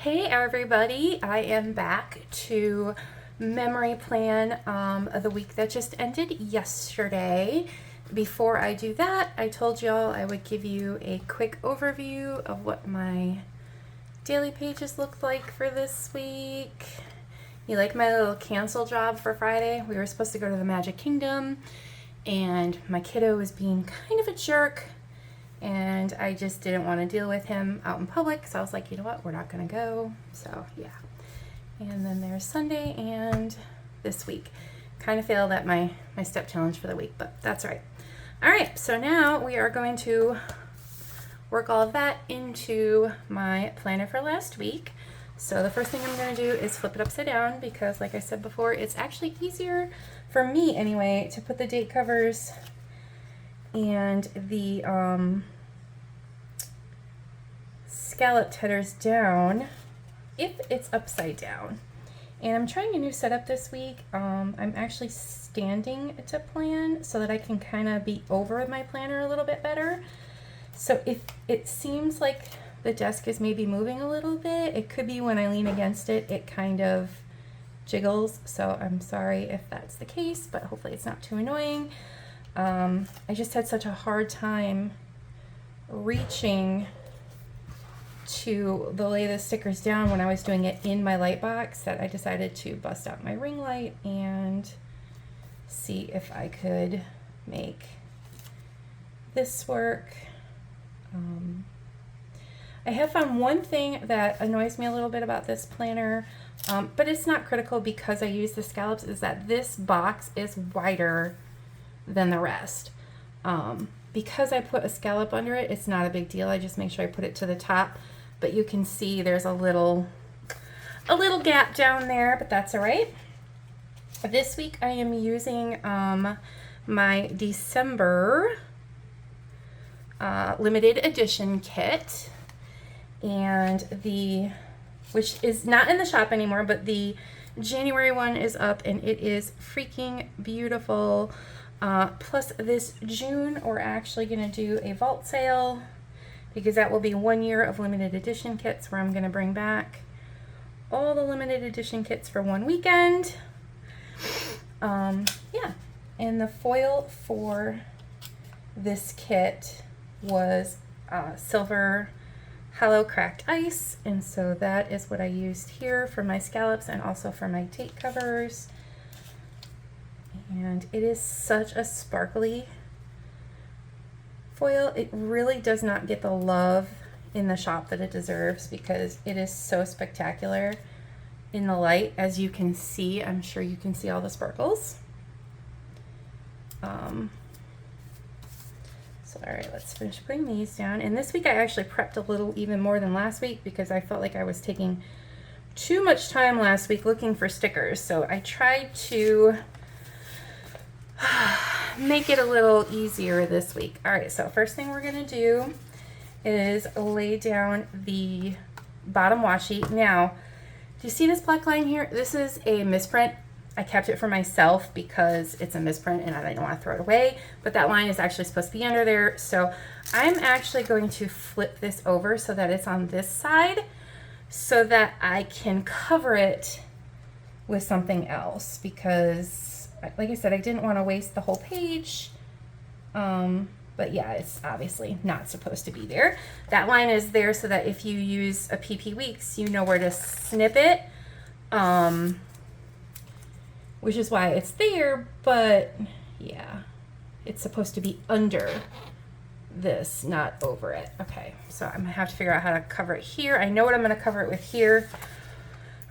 Hey everybody, I am back to memory plan of the week that just ended yesterday. Before I do that, I told y'all I would give you a quick overview of what my daily pages looked like for this week. You like my little cancel job for Friday? We were supposed to go to the Magic Kingdom and my kiddo was being kind of a jerk. And I just didn't want to deal with him out in public, so I was like, you know what, we're not going to go. So, yeah. And then there's Sunday and this week. Kind of failed at my step challenge for the week, but that's all right. All right, so now we are going to work all of that into my planner for last week. So the first thing I'm going to do is flip it upside down because, like I said before, it's actually easier, for me anyway, to put the date covers and the scalloped headers down if it's upside down. And I'm trying a new setup this week. I'm actually standing to plan so that I can kind of be over my planner a little bit better. So if it seems like the desk is maybe moving a little bit, it could be when I lean against it, it kind of jiggles. So I'm sorry if that's the case, but hopefully it's not too annoying. I just had such a hard time reaching to lay the stickers down when I was doing it in my light box that I decided to bust out my ring light and see if I could make this work. I have found one thing that annoys me a little bit about this planner, but it's not critical because I use the scallops, is that this box is wider than the rest. Because I put a scallop under it, it's not a big deal. I just make sure I put it to the top, but you can see there's a little gap down there, but that's all right. This week I am using my December limited edition kit, and which is not in the shop anymore, but the January one is up and it is freaking beautiful. Plus this June, we're actually going to do a vault sale because that will be 1 year of limited edition kits where I'm going to bring back all the limited edition kits for one weekend. Yeah, and the foil for this kit was silver hollow cracked ice, and so that is what I used here for my scallops and also for my tape covers. And it is such a sparkly foil. It really does not get the love in the shop that it deserves because it is so spectacular in the light. As you can see, I'm sure you can see all the sparkles. So all right, let's finish putting these down. And this week I actually prepped a little even more than last week because I felt like I was taking too much time last week looking for stickers. So I tried to make it a little easier this week. All right, so first thing we're gonna do is lay down the bottom washi. Now, do you see this black line here? This is a misprint. I kept it for myself because it's a misprint and I didn't want to throw it away, but that line is actually supposed to be under there. So I'm actually going to flip this over so that it's on this side so that I can cover it with something else because, like I said, I didn't want to waste the whole page. But yeah, it's obviously not supposed to be there. That line is there so that if you use a PP Weeks, you know where to snip it. Which is why it's there, but yeah, it's supposed to be under this, not over it. Okay, so I'm gonna have to figure out how to cover it here. I know what I'm gonna cover it with here.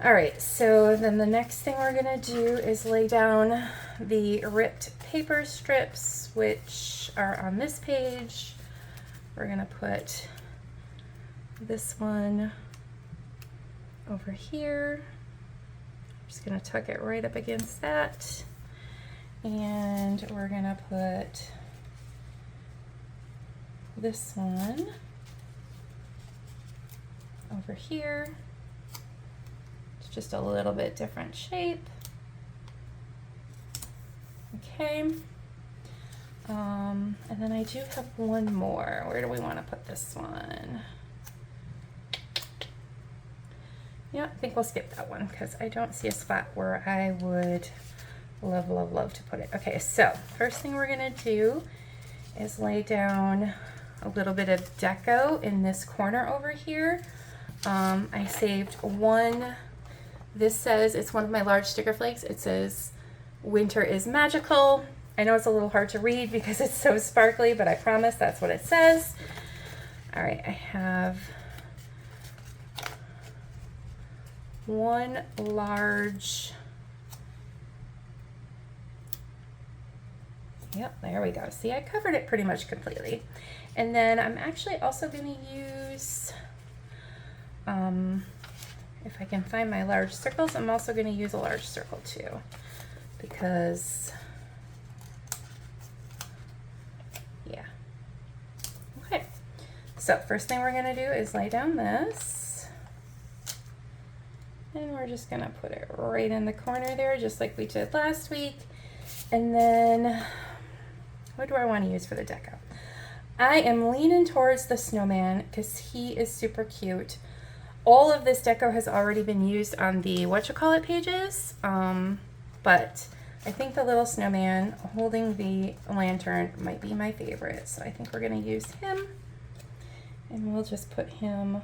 All right, so then the next thing we're gonna do is lay down the ripped paper strips, which are on this page. We're gonna put this one over here. Just gonna tuck it right up against that. And we're gonna put this one over here. It's just a little bit different shape. Okay. And then I do have one more. Where do we want to put this one? Yeah, I think we'll skip that one because I don't see a spot where I would love, love, love to put it. Okay, so first thing we're gonna do is lay down a little bit of deco in this corner over here. I saved one. This says, it's one of my large sticker flakes. It says, "Winter is magical." I know it's a little hard to read because it's so sparkly, but I promise that's what it says. All right, I have one large, yep, there we go. See, I covered it pretty much completely. And then I'm actually also going to use, if I can find my large circles, I'm also going to use a large circle too, because, yeah. Okay, so first thing we're going to do is lay down this, and we're just going to put it right in the corner there, just like we did last week. And then, what do I want to use for the deco? I am leaning towards the snowman because he is super cute. All of this deco has already been used on the whatchamacallit pages, but I think the little snowman holding the lantern might be my favorite. So I think we're going to use him, and we'll just put him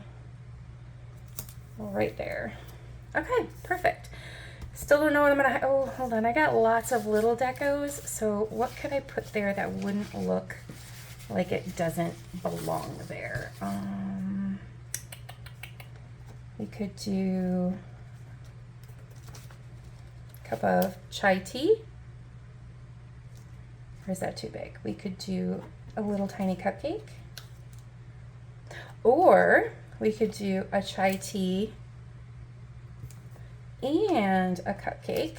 right there. Okay, perfect. Still don't know what I'm gonna, oh, hold on. I got lots of little decos. So what could I put there that wouldn't look like it doesn't belong there? We could do a cup of chai tea. Or is that too big? We could do a little tiny cupcake. Or we could do a chai tea and a cupcake.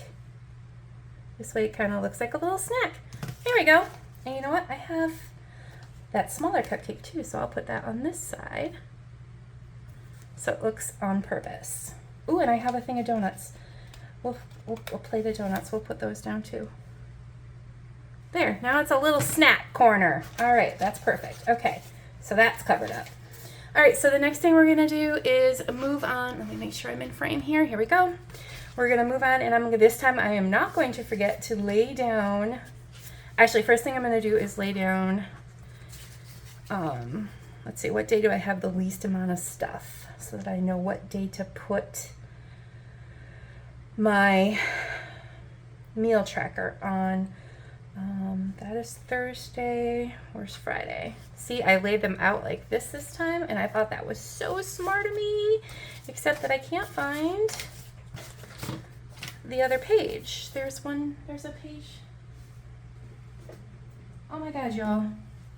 This way it kind of looks like a little snack. There we go. And you know what? I have that smaller cupcake too, so I'll put that on this side so it looks on purpose. Ooh, and I have a thing of donuts. We'll play the donuts. We'll put those down too. There, now it's a little snack corner. All right, that's perfect. Okay, so that's covered up. All right, so the next thing we're gonna do is move on. Let me make sure I'm in frame here. Here we go. We're gonna move on, and this time I am not going to forget to lay down. Actually, first thing I'm gonna do is lay down, let's see, what day do I have the least amount of stuff so that I know what day to put my meal tracker on. That is Thursday. Where's Friday? See, I laid them out like this time, and I thought that was so smart of me, except that I can't find the other page. There's a page. Oh my God, y'all.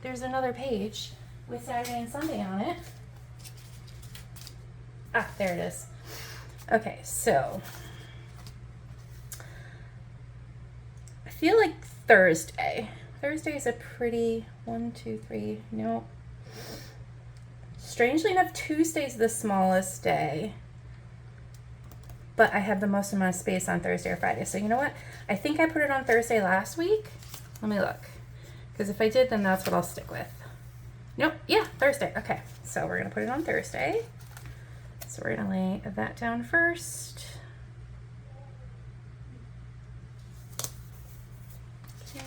There's another page with Saturday and Sunday on it. Ah, there it is. Okay, so I feel like Thursday. Thursday is a pretty, 1, 2, 3, no. Strangely enough, Tuesday's the smallest day, but I have the most amount of space on Thursday or Friday. So you know what? I think I put it on Thursday last week. Let me look, because if I did, then that's what I'll stick with. Nope, yeah, Thursday. Okay, so we're gonna put it on Thursday. So we're gonna lay that down first. Okay.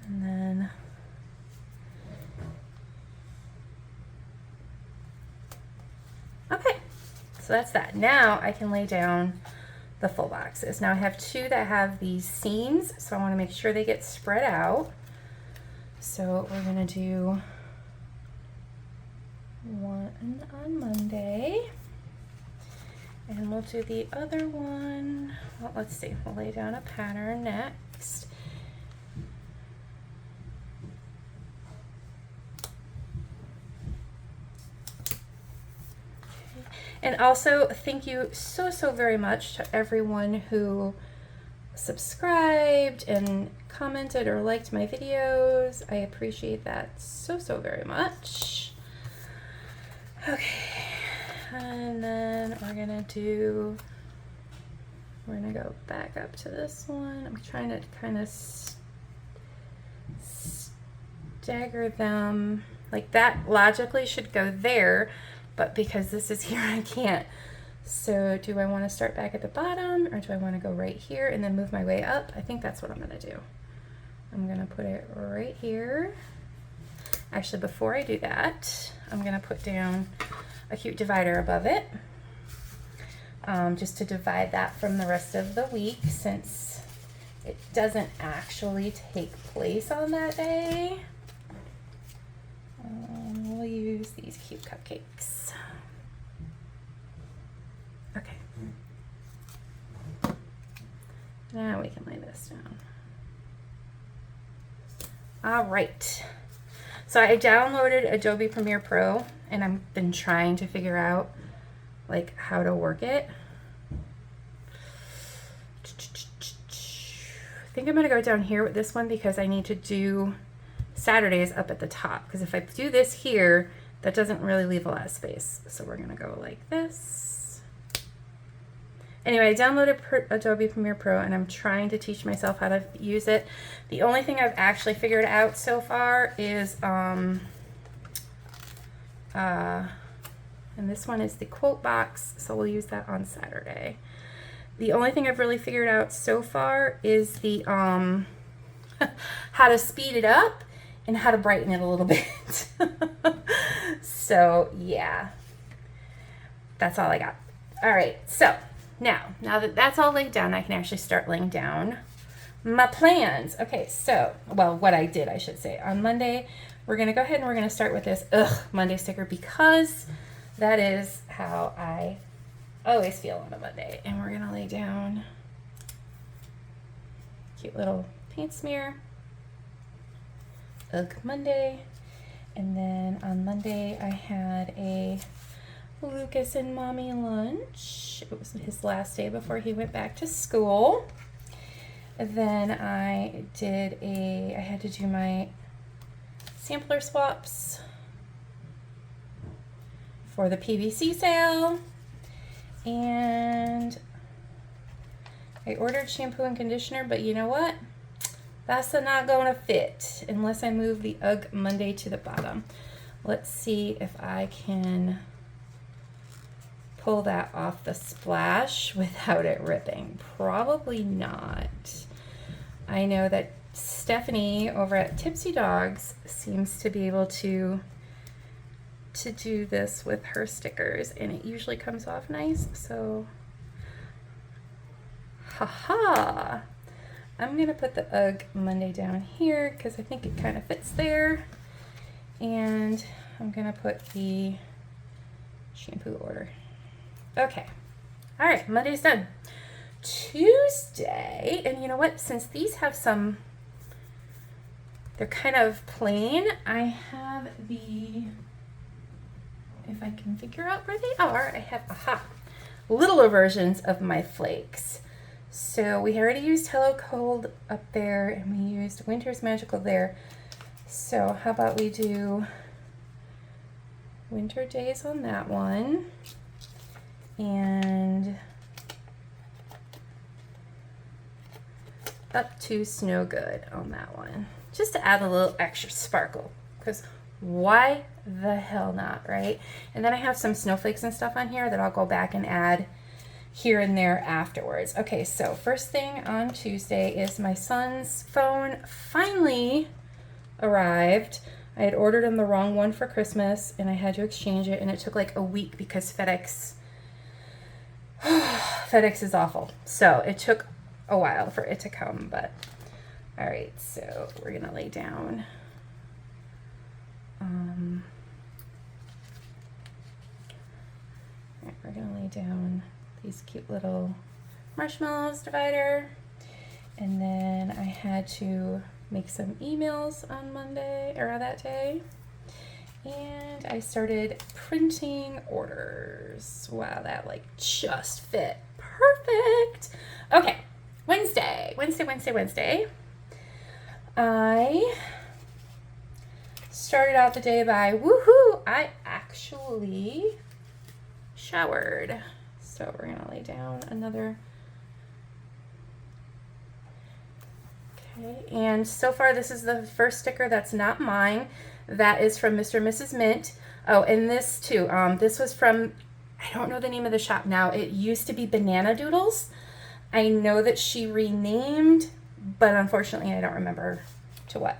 And then okay, so that's that. Now I can lay down the full boxes. Now I have two that have these seams, so I want to make sure they get spread out. So we're gonna do one on Monday, and we'll do the other one. Well, let's see, we'll lay down a pattern next. And also, thank you so very much to everyone who subscribed and commented or liked my videos. I appreciate that so very much. Okay, and then we're gonna go back up to this one. I'm trying to kind of stagger them. Like that logically should go there, but because this is here, I can't. So do I want to start back at the bottom, or do I want to go right here and then move my way up? I think that's what I'm going to do. I'm going to put it right here. Actually, before I do that, I'm going to put down a cute divider above it, just to divide that from the rest of the week, since it doesn't actually take place on that day. We'll use these cute cupcakes. Okay. Now we can lay this down. All right. So I downloaded Adobe Premiere Pro, and I've been trying to figure out like how to work it. I think I'm gonna go down here with this one because I need to do Saturdays up at the top, because if I do this here, that doesn't really leave a lot of space. So we're gonna go like this. Anyway, I downloaded Adobe Premiere Pro, and I'm trying to teach myself how to use it. The only thing I've actually figured out so far is, and this one is the quote box, so we'll use that on Saturday. The only thing I've really figured out so far is the how to speed it up and how to brighten it a little bit. So yeah, that's all I got. All right, so now that that's all laid down, I can actually start laying down my plans. Okay, so, well, what I did, I should say. On Monday, we're going to go ahead and we're going to start with this Monday sticker, because that is how I always feel on a Monday. And we're going to lay down cute little paint smear. Monday. And then on Monday, I had a Lucas and Mommy lunch. It was his last day before he went back to school. Then I had to do my sampler swaps for the PVC sale. And I ordered shampoo and conditioner, but you know what? That's not going to fit unless I move the UGG Monday to the bottom. Let's see if I can pull that off the splash without it ripping. Probably not. I know that Stephanie over at Tipsy Dogs seems to be able to do this with her stickers, and it usually comes off nice. So, haha. I'm going to put the UGG Monday down here because I think it kind of fits there. And I'm going to put the shampoo order. Okay. All right, Monday's done. Tuesday, and you know what? Since these have some, they're kind of plain, I have the, if I can figure out where they are, I have, littler versions of my flakes. So we already used Hello Cold up there, and we used Winter's Magical there. So how about we do Winter Days on that one, and up to Snow Good on that one, just to add a little extra sparkle, because why the hell not, right? And then I have some snowflakes and stuff on here that I'll go back and add here and there afterwards. Okay, so first thing on Tuesday is my son's phone finally arrived. I had ordered him the wrong one for Christmas, and I had to exchange it, and it took like a week because FedEx is awful. So it took a while for it to come, but all right, so we're gonna lay down we're gonna lay down these cute little marshmallows divider, and then I had to make some emails on Monday, or that day, and I started printing orders. Wow, that like just fit perfect. Okay, Wednesday. I started out the day by, woohoo, I actually showered. So we're gonna lay down another. Okay, and so far this is the first sticker that's not mine. That is from Mr. and Mrs. Mint. Oh, and this too. This was from, I don't know the name of the shop now. It used to be Banana Doodles. I know that she renamed, but unfortunately I don't remember to what.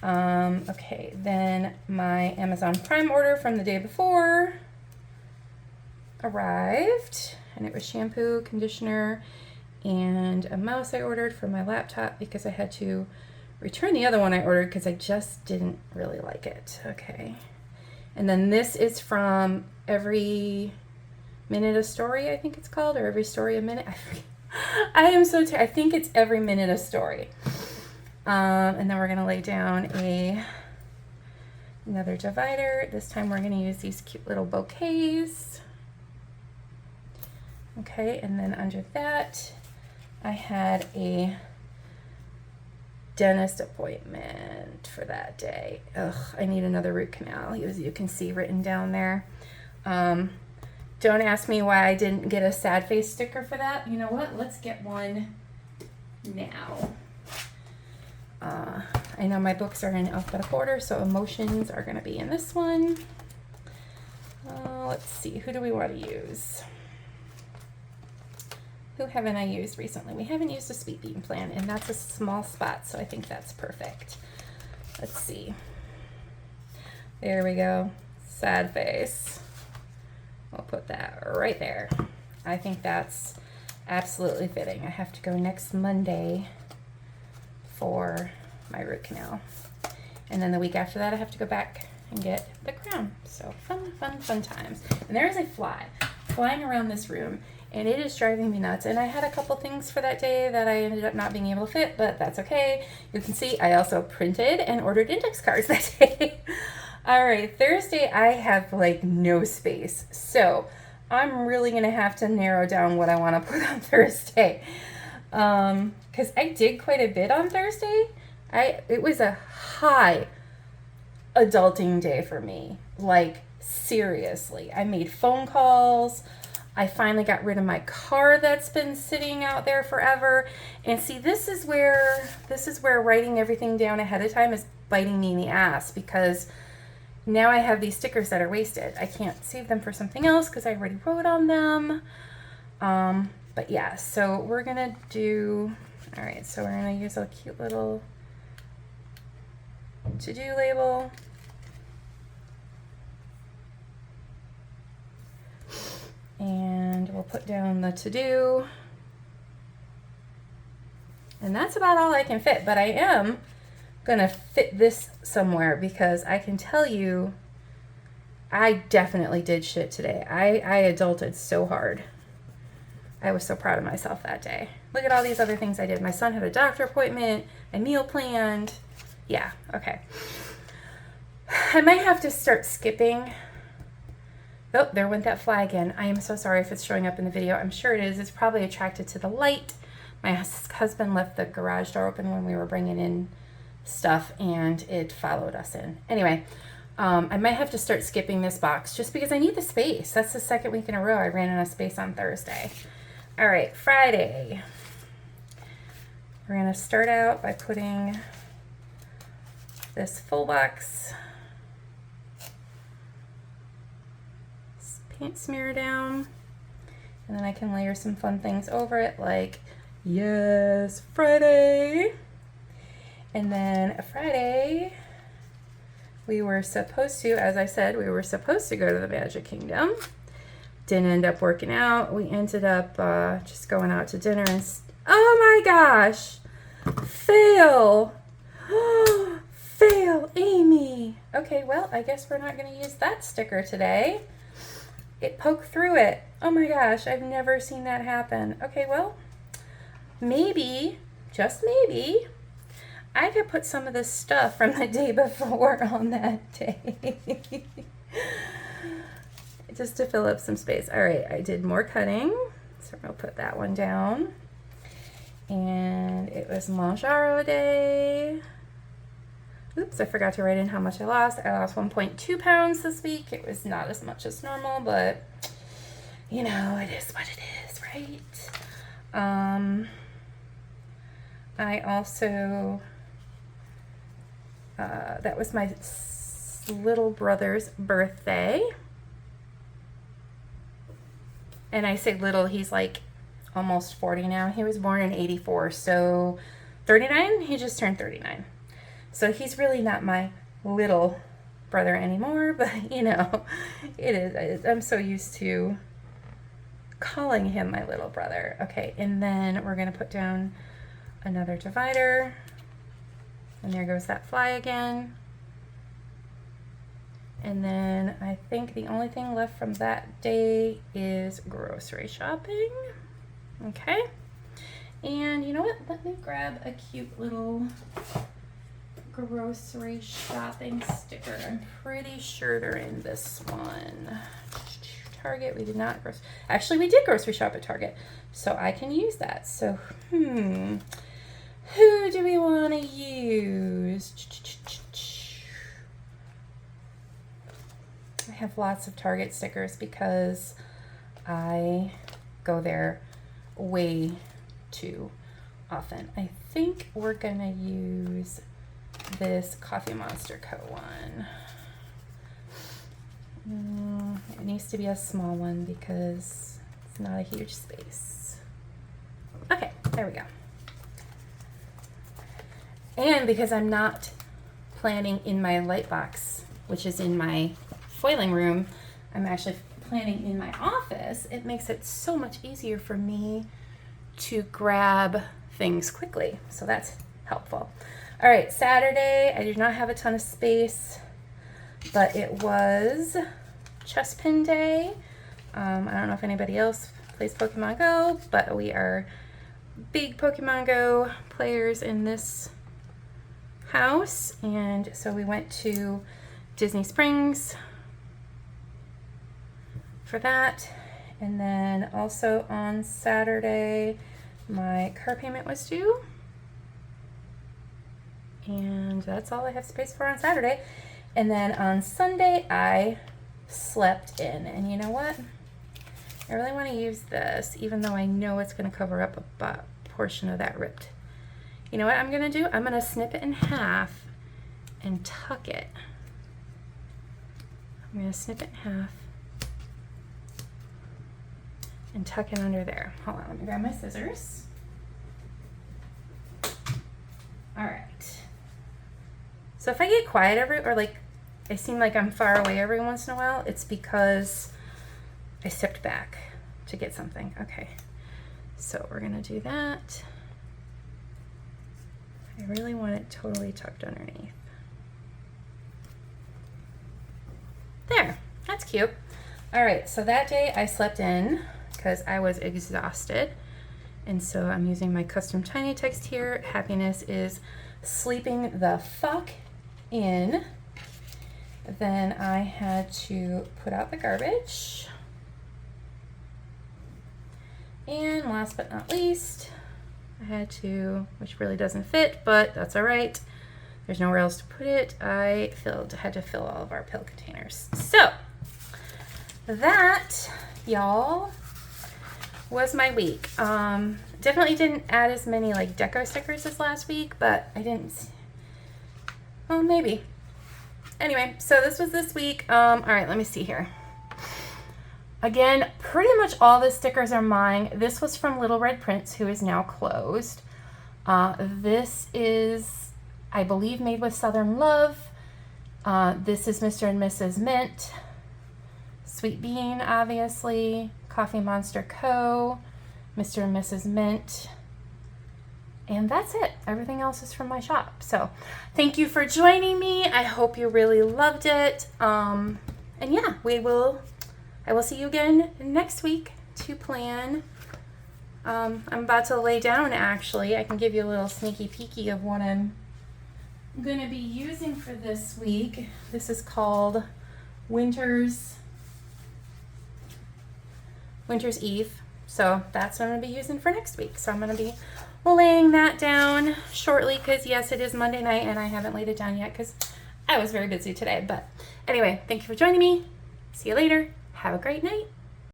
Okay, then my Amazon Prime order from the day before arrived, and it was shampoo, conditioner, and a mouse I ordered for my laptop because I had to return the other one I ordered because I just didn't really like it. Okay. And then this is from Every Minute a Story, I think it's called, or Every Story a Minute. I am so I think it's Every Minute a Story. And then we're going to lay down another divider. This time we're going to use these cute little bouquets. Okay, and then under that, I had a dentist appointment for that day. Ugh, I need another root canal, as you can see written down there. Don't ask me why I didn't get a sad face sticker for that. You know what? Let's get one now. I know my books are in alphabetical order, so emotions are going to be in this one. Let's see. Who do we want to use? Who haven't I used recently? We haven't used a Sweet Bean Plan, and that's a small spot, so I think that's perfect. Let's see. There we go. Sad face. I'll put that right there. I think that's absolutely fitting. I have to go next Monday for my root canal. And then the week after that, I have to go back and get the crown. So fun, fun, fun times. And there is a fly flying around this room, and it is driving me nuts. And I had a couple things for that day that I ended up not being able to fit, but that's okay. You can see I also printed and ordered index cards that day. All right, Thursday I have like no space. So I'm really gonna have to narrow down what I wanna put on Thursday. Because I did quite a bit on Thursday. It was a high adulting day for me. Like, seriously. I made phone calls. I finally got rid of my car that's been sitting out there forever. And see, this is where writing everything down ahead of time is biting me in the ass, because now I have these stickers that are wasted. I can't save them for something else because I already wrote on them. But yeah, so we're gonna do, all right, so we're gonna use a cute little to-do label. And we'll put down the to-do. And that's about all I can fit, but I am gonna fit this somewhere because I can tell you I definitely did shit today. I adulted so hard. I was so proud of myself that day. Look at all these other things I did. My son had a doctor appointment, I meal planned. Yeah, okay. I might have to start skipping. Oh, there went that fly again. I am so sorry if it's showing up in the video. I'm sure it is. It's probably attracted to the light. My husband left the garage door open when we were bringing in stuff, and it followed us in. Anyway, I might have to start skipping this box just because I need the space. That's the second week in a row I ran out of space on Thursday. All right, Friday. We're going to start out by putting this full box paint smear down, and then I can layer some fun things over it, like, yes, Friday. And then Friday, we were supposed to, as I said, we were supposed to go to the Magic Kingdom. Didn't end up working out. We ended up just going out to dinner and, oh my gosh, fail. Fail, Amy. Okay, well, I guess we're not going to use that sticker today. It poked through it. Oh my gosh, I've never seen that happen. Okay, well, maybe, just maybe, I could put some of this stuff from the day before on that day. Just to fill up some space. All right, I did more cutting, so I'll put that one down. And it was Manjaro Day. Oops, I forgot to write in how much I lost. I lost 1.2 pounds this week. It was not as much as normal, but you know, it is what it is, right? I also, that was my little brother's birthday. And I say little, he's like almost 40 now. He was born in 84, so 39, he just turned 39. So he's really not my little brother anymore, but you know, it is. I'm so used to calling him my little brother. Okay, and then we're gonna put down another divider. And there goes that fly again. And then I think the only thing left from that day is grocery shopping. Okay. And you know what? Let me grab a cute little grocery shopping sticker. I'm pretty sure they're in this one. Target, we did not. Actually, we did grocery shop at Target, so I can use that. So, who do we want to use? I have lots of Target stickers because I go there way too often. I think we're gonna use this Coffee Monster Co. one. It needs to be a small one because it's not a huge space. Okay, there we go. And because I'm not planning in my light box, which is in my foiling room, I'm actually planning in my office, it makes it so much easier for me to grab things quickly. So that's helpful. All right, Saturday, I did not have a ton of space, but it was chess pin day. I don't know if anybody else plays Pokemon Go, but we are big Pokemon Go players in this house. And so we went to Disney Springs for that. And then also on Saturday, my car payment was due. And that's all I have space for on Saturday. And then on Sunday, I slept in. And you know what? I really want to use this, even though I know it's going to cover up a portion of that ripped. You know what I'm going to do? I'm going to snip it in half and tuck it. I'm going to snip it in half and tuck it under there. Hold on, let me grab my scissors. All right. So if I get quiet or like I seem like I'm far away every once in a while, it's because I stepped back to get something. Okay, so we're gonna do that. I really want it totally tucked underneath. There, that's cute. All right, so that day I slept in because I was exhausted. And so I'm using my custom tiny text here. Happiness is sleeping the fuck in. Then I had to put out the garbage. And last but not least, I had to, which really doesn't fit, but that's all right. There's nowhere else to put it. I had to fill all of our pill containers. So that, y'all, was my week. Definitely didn't add as many like deco stickers as last week, but I didn't, well, maybe. Anyway, so this was this week. All right, let me see here. Again, pretty much all the stickers are mine. This was from Little Red Prince, who is now closed. This is, I believe, made with Southern Love. This is Mr. and Mrs. Mint. Sweet Bean, obviously. Coffee Monster Co. Mr. and Mrs. Mint. And that's it. Everything else is from my shop. So thank you for joining me. I hope you really loved it. And yeah, I will see you again next week to plan. I'm about to lay down, actually. I can give you a little sneaky peeky of what I'm going to be using for this week. This is called Winter's Eve. So that's what I'm going to be using for next week. So I'm going to be laying that down shortly because, yes, it is Monday night and I haven't laid it down yet because I was very busy today. But anyway, thank you for joining me. See you later. Have a great night.